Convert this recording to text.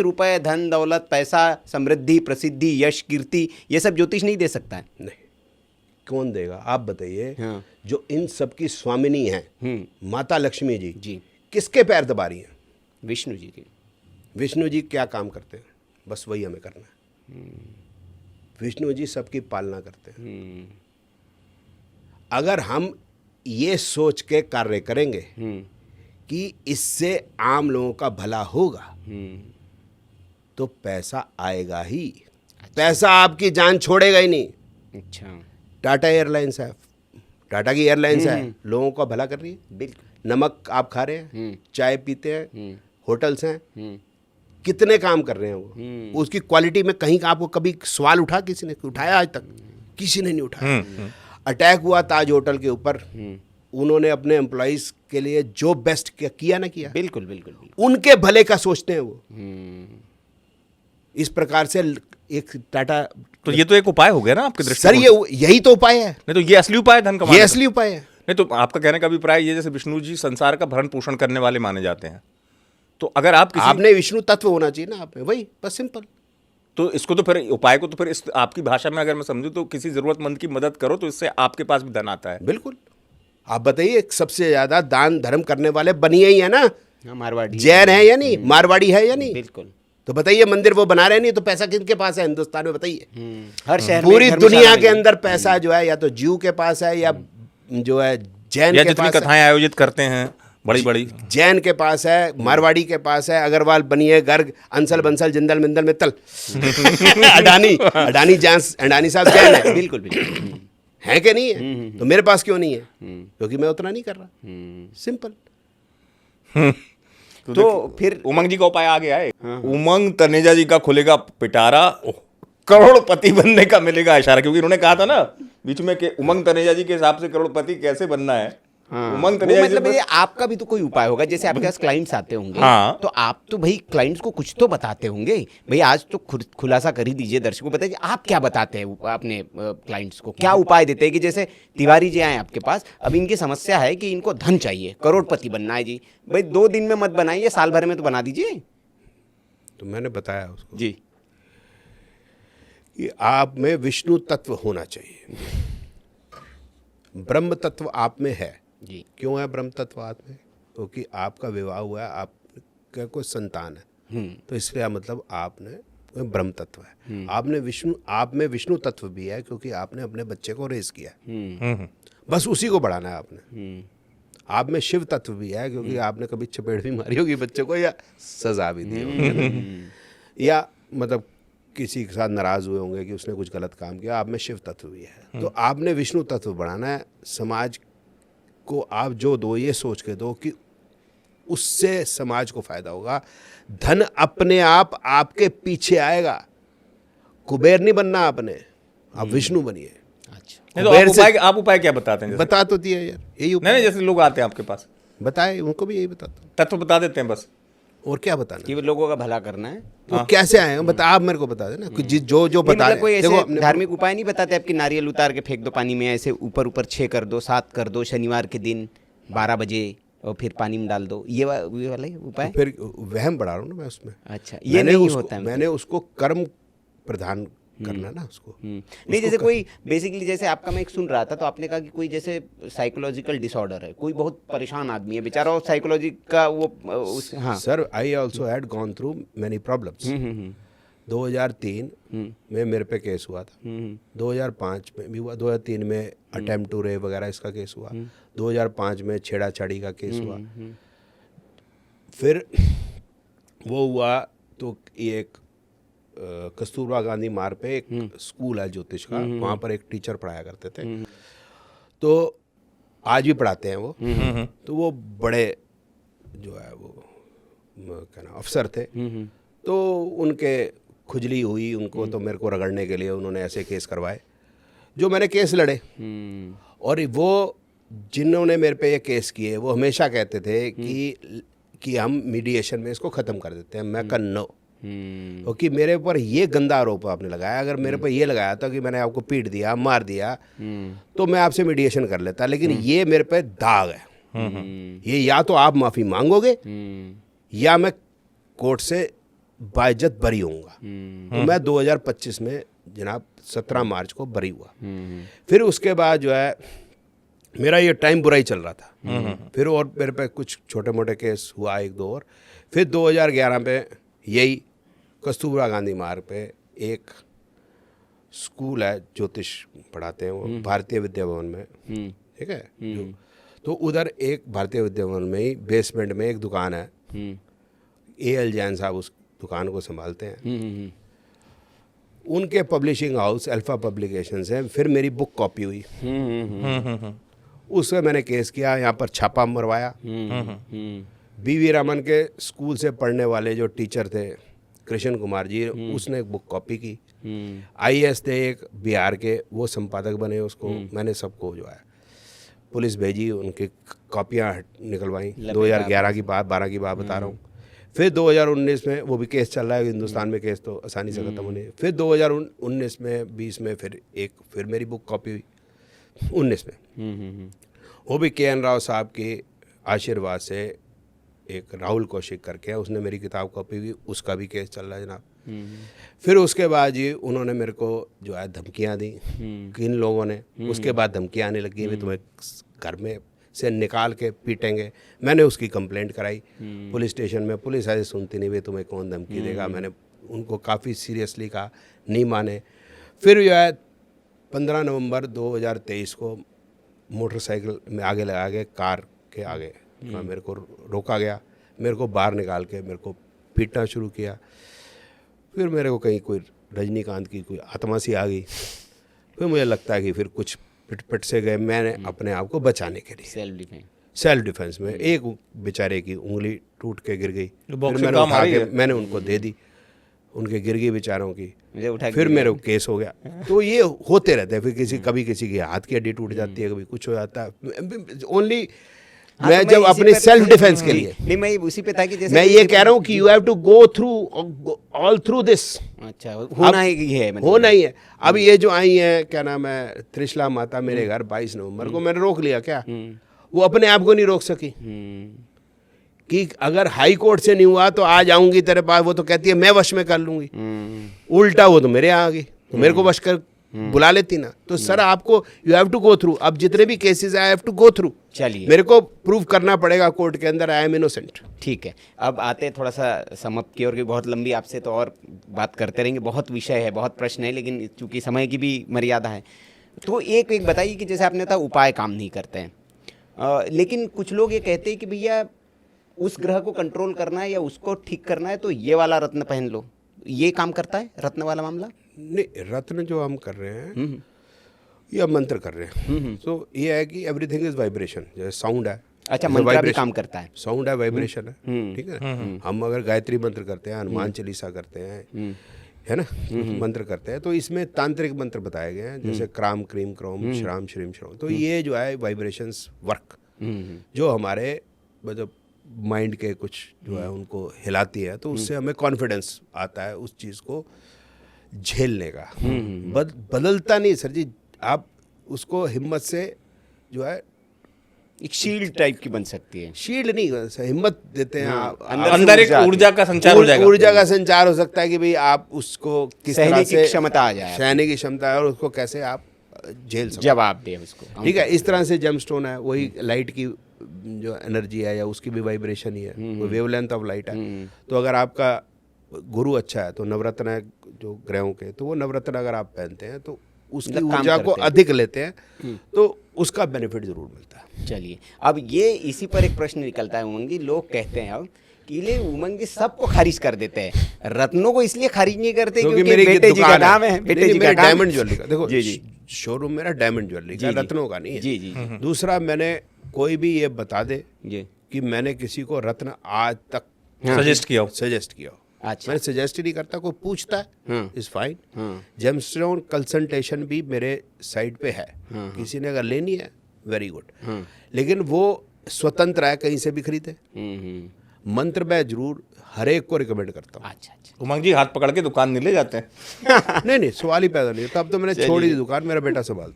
रुपए, धन दौलत, पैसा, समृद्धि, प्रसिद्धि, यश, कीर्ति, ये सब ज्योतिष नहीं दे सकता है? नहीं, कौन देगा आप बताइए? हाँ। जो इन सब की स्वामिनी हैं माता लक्ष्मी जी जी, किसके पैर दबा रही हैं? विष्णु जी के। विष्णु जी क्या काम करते हैं? बस वही हमें करना है। विष्णु जी सबकी पालना करते हैं। अगर हम ये सोच के कार्य करेंगे कि इससे आम लोगों का भला होगा तो पैसा आएगा ही। पैसा आपकी जान छोड़ेगा ही नहीं। अच्छा, टाटा एयरलाइंस है, टाटा की एयरलाइंस है, लोगों का भला कर रही है। बिल्कुल। नमक आप खा रहे हैं, चाय पीते हैं, होटल्स हैं, कितने काम कर रहे हैं वो। उसकी क्वालिटी में कहीं का आपको कभी सवाल उठा? किसी ने उठाया? आज तक किसी ने नहीं उठाया। अटैक हुआ ताज होटल के ऊपर, उन्होंने अपने एम्प्लॉइज के लिए जो बेस्ट किया ना किया? बिल्कुल बिल्कुल बिल्कुल। उनके भले का सोचते हैं वो। इस प्रकार से एक टाटा, तो ये तो एक उपाय हो गया ना आपके सर, दृष्टिकोण ये यही तो उपाय है। नहीं तो ये असली उपाय है धन कमाने ये का? असली उपाय है। नहीं तो आपका कहने का अभिप्राय ये, जैसे विष्णु जी संसार का भरण पोषण करने वाले माने जाते हैं, तो अगर आप किसी आपने विष्णु तत्व होना चाहिए ना आप में, वही बस सिंपल। तो इसको तो फिर उपाय को तो फिर इस आपकी भाषा में अगर मैं समझूं तो किसी जरूरतमंद की मदद करो तो इससे आपके पास भी धन आता है। बिल्कुल। आप बताइए, सबसे ज्यादा दान धर्म करने वाले बनिए ही है ना? हाँ, मारवाड़ी जैन है या नहीं? मारवाड़ी है या नहीं? बिल्कुल। तो बताइए, मंदिर वो बना रहे नहीं तो पैसा किसके पास है हिंदुस्तान में? बताइए। हर शहर में पूरी धर्मशाला दुनिया नहीं के है। अंदर पैसा जो है या तो जीव के पास है या जो है जैन या के जितनी पास है। कथाएं आयोजित करते हैं बड़ी बड़ी, जैन के पास है, मारवाड़ी के पास है, अग्रवाल बनिए, गर्ग, अंसल बंसल, जिंदल मिंदल में तल अडानी साहब जैन है। बिल्कुल बिल्कुल। है कि नहीं है? तो मेरे पास क्यों नहीं है? क्योंकि मैं उतना नहीं कर रहा। सिंपल। तो फिर उमंग जी का उपाय आ गया है। उमंग तनेजा जी का खुलेगा पिटारा, करोड़पति बनने का मिलेगा इशारा, क्योंकि उन्होंने कहा था ना बीच में कि उमंग तनेजा जी के हिसाब से करोड़पति कैसे बनना है। उमंग वो तनेजा जी मतलब ये आपका भी तो कोई उपाय होगा, जैसे आपके पास क्लाइंट्स आते होंगे। हाँ। तो आप तो भाई क्लाइंट्स को कुछ तो बताते होंगे भाई। आज तो खुलासा कर ही दीजिए दर्शकों को, बताइए आप क्या बताते हैं अपने क्लाइंट्स को, क्या उपाय देते हैं? कि जैसे तिवारी जी आए आपके पास, अब इनकी समस्या है कि इनको धन चाहिए, करोड़पति बनना है जी। भाई 2 दिन में मत बनाइए, साल भर में तो बना दीजिए। तो मैंने बताया उसको जी, कि आप में विष्णु तत्व होना चाहिए, ब्रह्म तत्व आप में है। जी। क्यों है ब्रह्म तत्व आप में? क्योंकि आपका विवाह हुआ है, आपका कोई संतान है, तो इसलिए मतलब आपने ब्रह्म तत्व है। आप में विष्णु तत्व भी है, क्योंकि आपने अपने बच्चे को रेज किया है। बस उसी को बढ़ाना है आपने। आप में शिव तत्व भी है, क्योंकि आपने कभी चपेट भी मारी होगी बच्चे को या सजा भी दी होगी या मतलब किसी के साथ नाराज हुए होंगे कि उसने कुछ गलत काम किया। आप में शिव तत्व भी है। तो आपने विष्णु तत्व बढ़ाना है। समाज को आप जो दो, ये सोच के दो कि उससे समाज को फायदा होगा। धन अपने आप आपके पीछे आएगा। कुबेर नहीं बनना आपने, आप विष्णु बनिए। अच्छा। नहीं तो आप उपाय क्या बताते हैं? बता तो दिया यार, यही उपाय। नहीं, जैसे लोग आते हैं आपके पास, बताए उनको भी यही बताता हूँ। तत्व बता देते हैं बस, और क्या बताना? कि वो लोगों का भला करना है। वो कैसे आए हैं बता, आप मेरे को बता देना। जो बता मतलब कोई देखो, ऐसे धार्मिक उपाय नहीं बताते आपकी? नारियल उतार के फेंक दो पानी में, ऐसे ऊपर ऊपर 6 कर दो, 7 कर दो, शनिवार के दिन 12 बजे, और फिर पानी में डाल दो, ये वाला उपाय? फिर वहम बढ़ा रहा हूँ ना मैं उसमें। अच्छा, ये नहीं होता है। मैंने उसको कर्म प्रधान करना ना उसको। नहीं, जैसे कोई बेसिकली, जैसे आपका मैं एक सुन रहा था तो आपने कहा कि कोई जैसे साइकोलॉजिकल डिसऑर्डर है, कोई बहुत परेशान आदमी है बेचारा, और साइकोलॉजी का वो हाँ sir, I also had gone through many problems. 2003 में मेरे पे केस हुआ था, 2005 में भी हुआ, 2003 में अटेम्प्ट टू रेप वगैरह इसका केस हुआ, 2005 में छेड़ाछाड़ी का केस हुआ। फिर वो हुआ तो ये एक कस्तूरबा गांधी मार्ग पे एक स्कूल है ज्योतिष का, वहाँ पर एक टीचर पढ़ाया करते थे, तो आज भी पढ़ाते हैं वो। तो वो बड़े जो है वो क्या नाम अफसर थे, तो उनके खुजली हुई उनको, तो मेरे को रगड़ने के लिए उन्होंने ऐसे केस करवाए जो मैंने केस लड़े। और वो जिन्होंने मेरे पे ये केस किए वो हमेशा कहते थे कि हम मीडिएशन में इसको ख़त्म कर देते हैं। मैं कहा नो, क्योंकि मेरे ऊपर ये गंदा आरोप आपने लगाया। अगर मेरे पर ये लगाया था कि मैंने आपको पीट दिया, मार दिया, तो मैं आपसे मीडिएशन कर लेता, लेकिन ये मेरे पे दाग है। ये या तो आप माफ़ी मांगोगे या मैं कोर्ट से बाइज्जत बरी होऊंगा। तो मैं 2025 में जनाब 17 मार्च को बरी हुआ। फिर उसके बाद जो है मेरा ये टाइम बुरा ही चल रहा था। फिर और मेरे पे कुछ छोटे मोटे केस हुआ, एक दो और। फिर 2011 पे यही कस्तूरबा गांधी मार्ग पे एक स्कूल है, ज्योतिष पढ़ाते हैं वो, भारतीय विद्या भवन में, ठीक है। तो उधर एक भारतीय विद्या भवन में ही बेसमेंट में एक दुकान है, AL जैन साहब उस दुकान को संभालते हैं। उनके पब्लिशिंग हाउस अल्फा पब्लिकेशंस है। फिर मेरी बुक कॉपी हुई, उससे मैंने केस किया, यहाँ पर छापा मरवाया। BV रामन के स्कूल से पढ़ने वाले जो टीचर थे कृष्ण कुमार जी, उसने एक बुक कॉपी की। IAS थे एक बिहार के, वो संपादक बने, उसको मैंने सबको जो है पुलिस भेजी, उनकी कॉपियाँ निकलवाई। 2011 की बात, 12 की बात बता रहा हूँ। फिर 2019 में वो भी केस चल रहा है, हिंदुस्तान में केस तो आसानी से ख़त्म होने। फिर 2019 में 20 में फिर मेरी बुक कॉपी हुई 19 में। वो भी KN राव साहब के आशीर्वाद से, एक राहुल कौशिक करके, उसने मेरी किताब कॉपी हुई, उसका भी केस चल रहा है जनाब। फिर उसके बाद जी उन्होंने मेरे को जो है धमकियाँ दी, किन लोगों ने। उसके बाद धमकियाँ आने लगी, मैं तुम्हें घर में से निकाल के पीटेंगे। मैंने उसकी कंप्लेंट कराई पुलिस स्टेशन में। पुलिस ऐसे सुनती नहीं, भाई तुम्हें कौन धमकी देगा। मैंने उनको काफ़ी सीरियसली कहा, नहीं माने। फिर जो है 15 नवंबर 2023 को मोटरसाइकिल में आगे लगा के, कार के आगे मेरे को रोका गया। मेरे को बाहर निकाल के मेरे को पीटना शुरू किया। फिर मेरे को कहीं कोई रजनीकांत की कोई आत्मा सी आ गई। फिर मुझे लगता है कि फिर कुछ पिट से गए, मैंने अपने आप को बचाने के लिए सेल्फ डिफेंस में। एक बेचारे की उंगली टूट के गिर गई, फिर मैंने उनको दे दी, उनके गिर गई बेचारों की, फिर मेरे को केस हो गया। तो ये होते रहते हैं। फिर कभी किसी की हाथ की हड्डी टूट जाती है, कभी कुछ हो जाता है। ओनली मैं जब अपने सेल्फ डिफेंस के लिए, नहीं, मैं उसी पे था कि जैसे मैं ये कह रहा हूँ कि you have to go through all through this. अच्छा, होना ही है, मतलब होना ही है। अब ये जो आई है, क्या नाम है, त्रिशला माता मेरे घर 22 नवंबर को, मैंने रोक लिया क्या? वो अपने आप को नहीं रोक सकी कि अगर हाई कोर्ट से नहीं हुआ तो आ जाऊंगी तेरे पास। वो तो कहती है मैं वश में कर लूंगी। उल्टा वो तो मेरे यहाँ आ गई, तो मेरे को वश कर बुला लेती ना। तो सर आपको you have to go through. अब जितने भी cases I have to go through. चलिए, मेरे को प्रूव करना पड़ेगा कोर्ट के अंदर आई एम इनोसेंट। ठीक है, अब आते हैं थोड़ा सा समाप्त की ओर, की बहुत लंबी आपसे तो और बात करते रहेंगे, बहुत विषय है, बहुत प्रश्न है, लेकिन चूंकि समय की भी मर्यादा है, तो एक बताइए कि जैसे आपने कहा उपाय काम नहीं करते हैं, लेकिन कुछ लोग ये कहते हैं कि भैया उस ग्रह को कंट्रोल करना है या उसको ठीक करना है तो ये वाला रत्न पहन लो, ये काम करता है रत्न वाला मामला? नहीं, रत्न जो हम कर रहे हैं ये हम मंत्र कर रहे हैं। तो ये है कि एवरीथिंग इज वाइब्रेशन, जैसे साउंड है। अच्छा, मंत्र भी काम करता है। साउंड है, वाइब्रेशन है, ठीक है। हम अगर गायत्री मंत्र करते हैं, हनुमान चालीसा करते हैं, है ना, मंत्र करते हैं, तो इसमें तांत्रिक मंत्र बताए गए हैं, जैसे क्राम क्रीम क्रोम श्राम श्रीम श्रोम। तो ये जो है वाइब्रेशंस वर्क, जो हमारे मतलब माइंड के कुछ जो है उनको हिलाती है, तो उससे हमें कॉन्फिडेंस आता है उस चीज़ को झेलने का। बदलता नहीं सर जी, आप उसको हिम्मत से जो है एक शील्ड टाइप की बन सकती है। शील्ड नहीं, हिम्मत देते हैं आप, अंदर एक ऊर्जा का संचार हो जाएगा। ऊर्जा का संचार हो सकता है कि भाई आप उसको किस तरह से क्षमता आ जाए, सहने की क्षमता है, और उसको कैसे आप झेल सकते, जवाब दे उसको। ठीक है, इस तरह से जेमस्टोन है, वही लाइट की जो एनर्जी है या उसकी भी वाइब्रेशन ही है, वो वेवलेंथ ऑफ लाइट है। तो अगर आपका गुरु अच्छा है तो नवरत्न है जो ग्रहों के, तो वो नवरत्न अगर आप पहनते हैं तो उसकी ऊर्जा को अधिक लेते हैं, तो उसका बेनिफिट जरूर मिलता है। चलिए, अब ये इसी पर एक प्रश्न निकलता है उमंग जी, लोग कहते हैं अब कि ले उमंग जी सबको खारिज कर देते हैं, रत्नों को इसलिए खारिज नहीं करते क्योंकि मेरी बेटे जी का नाम है, बेटे जी का डायमंड ज्वेलरी का। देखो जी जी, शोरूम मेरा डायमंड ज्वेलरी का, रत्नों का नहीं है। जी जी, दूसरा, मैंने कोई भी ये बता दे कि मैंने किसी को रत्न आज तक सजेस्ट किया हो। अच्छा, मैं सजेस्ट ही नहीं करता, कोई पूछता है इज फाइन। जेमस्टोन कंसल्टेशन भी मेरे साइट पे है, किसी ने अगर लेनी है वेरी गुड, लेकिन वो स्वतंत्र है, कहीं से भी खरीदे। मंत्र मैं जरूर हर एक को रिकमेंड करता हूँ। अच्छा, उमंग जी हाथ पकड़ के दुकान नहीं ले जाते हैं? नहीं, सवाल ही पैदा नहीं, तब तो मैंने छोड़ दी दुकान, मेरा बेटा संभालता।